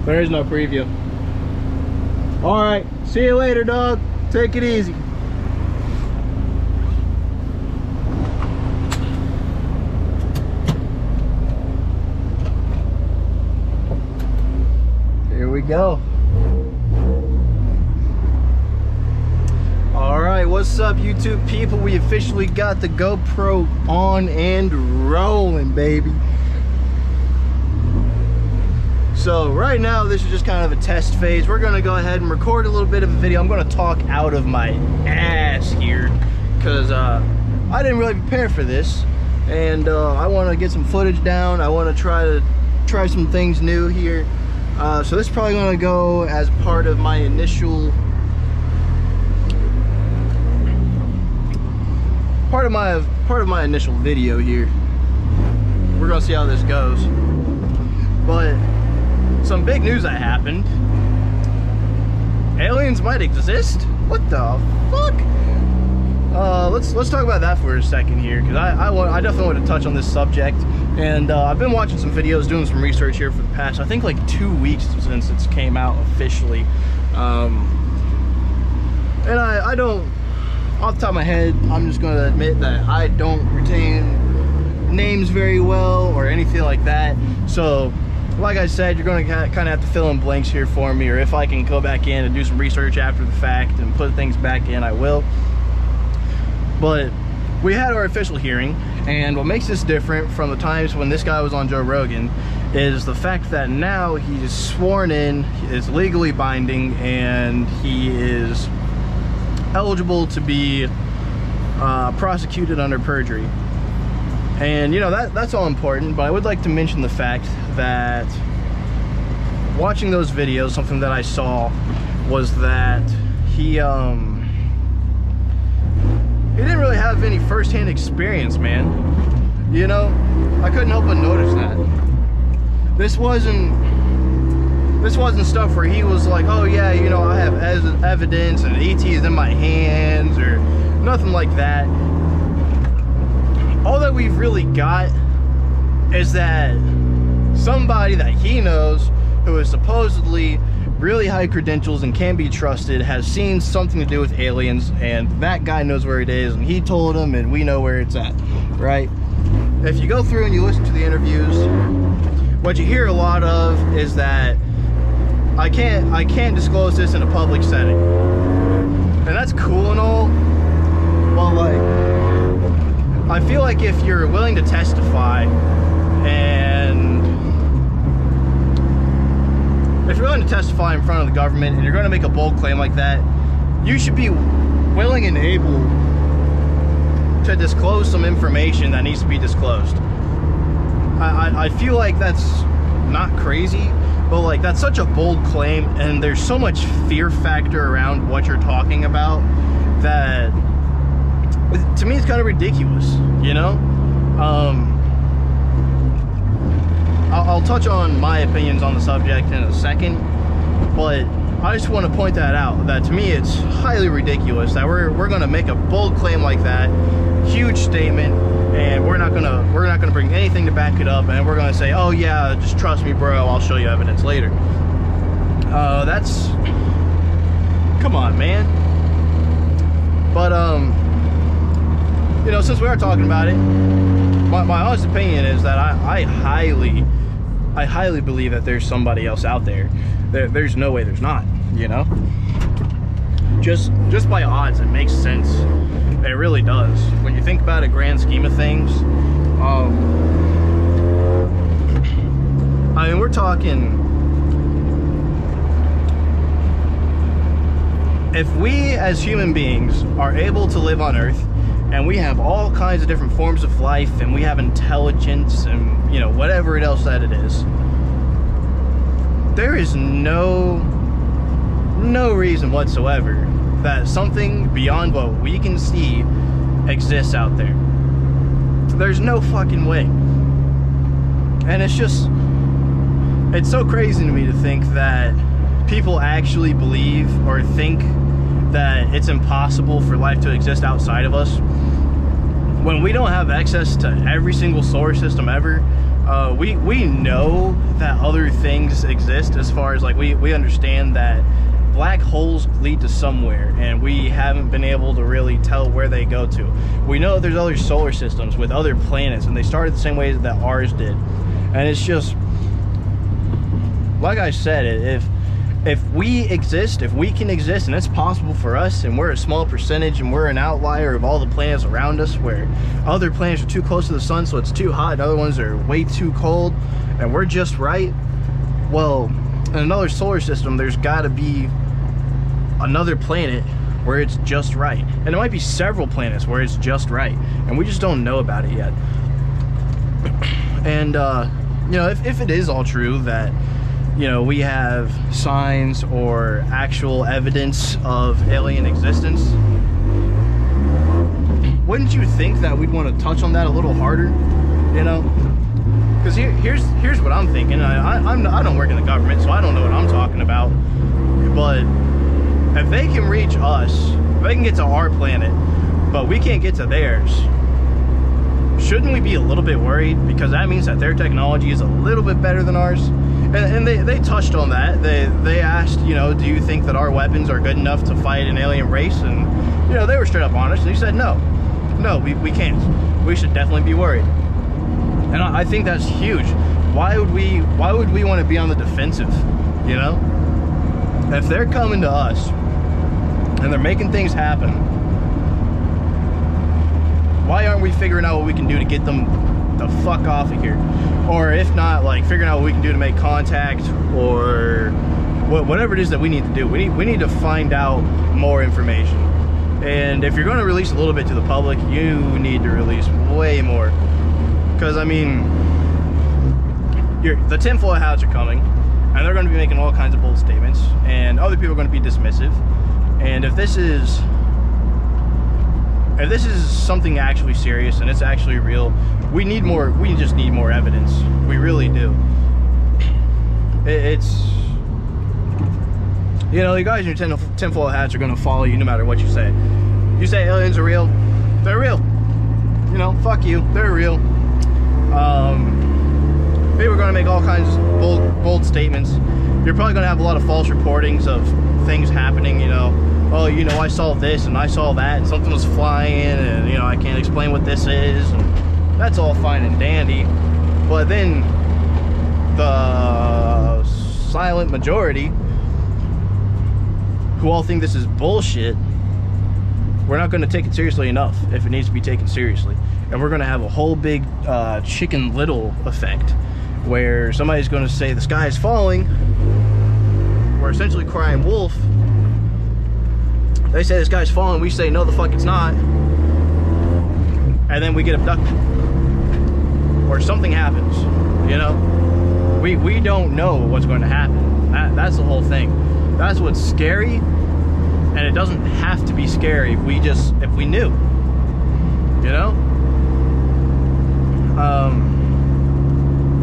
There is no preview. All right, see you later, dog. Take it easy. Here we go. All right, what's up, YouTube people? We officially got the GoPro on and rolling, baby. So right now, this is just kind of a test phase. We're gonna go ahead and record a little bit of a video. I'm gonna talk out of my ass here because I didn't really prepare for this, and I want to get some footage down. I want to try some things new here. So this is probably gonna go as part of my initial part of my initial video here. We're gonna see how this goes, but some big news that happened. Aliens might exist? What the fuck? Let's talk about that for a second here, because I definitely want to touch on this subject. And I've been watching some videos, doing some research here for the past, I think, like 2 weeks since it's came out officially. And I don't, off the top of my head, I'm just going to admit that I don't retain names very well or anything like that. So like I said, you're going to kind of have to fill in blanks here for me, or if I can go back in and do some research after the fact and put things back in, I will. But we had our official hearing, and what makes this different from the times when this guy was on Joe Rogan is the fact that now he's sworn in, is legally binding, and he is eligible to be prosecuted under perjury. And you know, that's all important, but I would like to mention the fact that watching those videos, something that I saw was that he didn't really have any first-hand experience, man. You know, I couldn't help but notice that. This wasn't stuff where he was like, oh yeah, you know, I have evidence and ET is in my hands, or nothing like that. All that we've really got is that somebody that he knows, who is supposedly really high credentials and can be trusted, has seen something to do with aliens, and that guy knows where it is, and he told him, and we know where it's at, right? If you go through and you listen to the interviews, what you hear a lot of is that I can't disclose this in a public setting. And that's cool and all, but like, I feel like if you're willing to testify, and if you're willing to testify in front of the government and you're going to make a bold claim like that, you should be willing and able to disclose some information that needs to be disclosed. I feel like that's not crazy, but like, that's such a bold claim, and there's so much fear factor around what you're talking about that, to me, it's kind of ridiculous, you know? I'll touch on my opinions on the subject in a second, but I just want to point that out, that to me it's highly ridiculous that we're going to make a bold claim like that, huge statement, and we're not gonna bring anything to back it up, and we're gonna say, oh yeah, just trust me, bro, I'll show you evidence later. That's, come on, man. But you know, since we are talking about it, my honest opinion is that I highly believe that there's somebody else out there. There's no way there's not, you know? Just by odds, it makes sense. It really does. When you think about a grand scheme of things, I mean, we're talking, if we as human beings are able to live on Earth, and we have all kinds of different forms of life, and we have intelligence, and you know, whatever else that it is, there is no reason whatsoever that something beyond what we can see exists out there. There's no fucking way. And it's so crazy to me to think that people actually believe or think that it's impossible for life to exist outside of us, when we don't have access to every single solar system ever. We know that other things exist, as far as like we understand that black holes lead to somewhere, and we haven't been able to really tell where they go to. We know there's other solar systems with other planets, and they started the same way that ours did. And it's just, like I said, if we exist, if we can exist, and it's possible for us, and we're a small percentage, and we're an outlier of all the planets around us, where other planets are too close to the sun, so it's too hot, and other ones are way too cold, and we're just right. Well, in another solar system, there's got to be another planet where it's just right, and it might be several planets where it's just right, and we just don't know about it yet. And you know, if it is all true that, you know, we have signs or actual evidence of alien existence, wouldn't you think that we'd want to touch on that a little harder, you know? Because here's what I'm thinking. I don't work in the government, so I don't know what I'm talking about, but if they can reach us, if they can get to our planet, but we can't get to theirs, shouldn't we be a little bit worried? Because that means that their technology is a little bit better than ours. And they touched on that. They asked, you know, do you think that our weapons are good enough to fight an alien race? And, you know, they were straight up honest. They said, no, we can't. We should definitely be worried. And I think that's huge. Why would we want to be on the defensive, you know? If they're coming to us and they're making things happen, why aren't we figuring out what we can do to get them the fuck off of here? Or if not, like, figuring out what we can do to make contact, or whatever it is that we need to do. We need to find out more information. And if you're going to release a little bit to the public, you need to release way more. Because, I mean, the tinfoil hats are coming, and they're going to be making all kinds of bold statements, and other people are going to be dismissive. And if this is something actually serious and it's actually real, we just need more evidence. We really do. It's, you know, you guys in your tinfoil hats are gonna follow you no matter what you say. You say aliens are real, they're real. You know, fuck you, they're real. People are gonna make all kinds of bold statements. You're probably gonna have a lot of false reportings of things happening, you know. Oh, you know, I saw this and I saw that and something was flying and, you know, I can't explain what this is. And that's all fine and dandy. But then the silent majority, who all think this is bullshit, we're not going to take it seriously enough if it needs to be taken seriously. And we're going to have a whole big Chicken Little effect, where somebody's going to say the sky is falling. We're essentially crying wolf. They say this guy's falling, we say no the fuck it's not, and then we get abducted or something happens, you know. We don't know what's going to happen. That's the whole thing. That's what's scary, and it doesn't have to be scary if we knew, you know.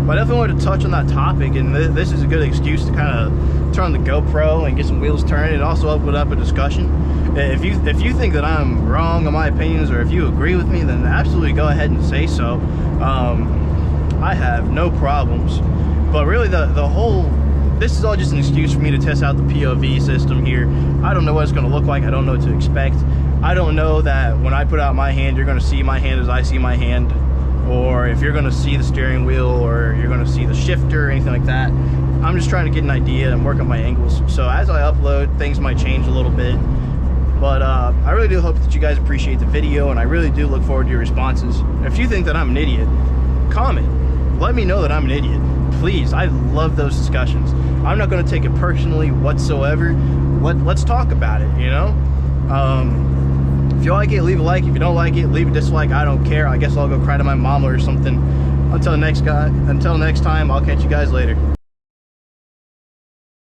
But I definitely wanted to touch on that topic, and this is a good excuse to kind of turn the GoPro and get some wheels turning, and also open up a discussion. If you think that I'm wrong on my opinions, or if you agree with me, then absolutely go ahead and say so. I have no problems. But really, this is all just an excuse for me to test out the POV system here. I don't know what it's going to look like. I don't know what to expect. I don't know that when I put out my hand, you're going to see my hand as I see my hand, or if you're going to see the steering wheel, or you're going to see the shifter, or anything like that. I'm just trying to get an idea and work on my angles. So as I upload, things might change a little bit. But I really do hope that you guys appreciate the video, and I really do look forward to your responses. If you think that I'm an idiot, comment. Let me know that I'm an idiot. Please, I love those discussions. I'm not going to take it personally whatsoever. Let's talk about it, you know? If you like it, leave a like. If you don't like it, leave a dislike. I don't care. I guess I'll go cry to my mama or something. Until next time, I'll catch you guys later.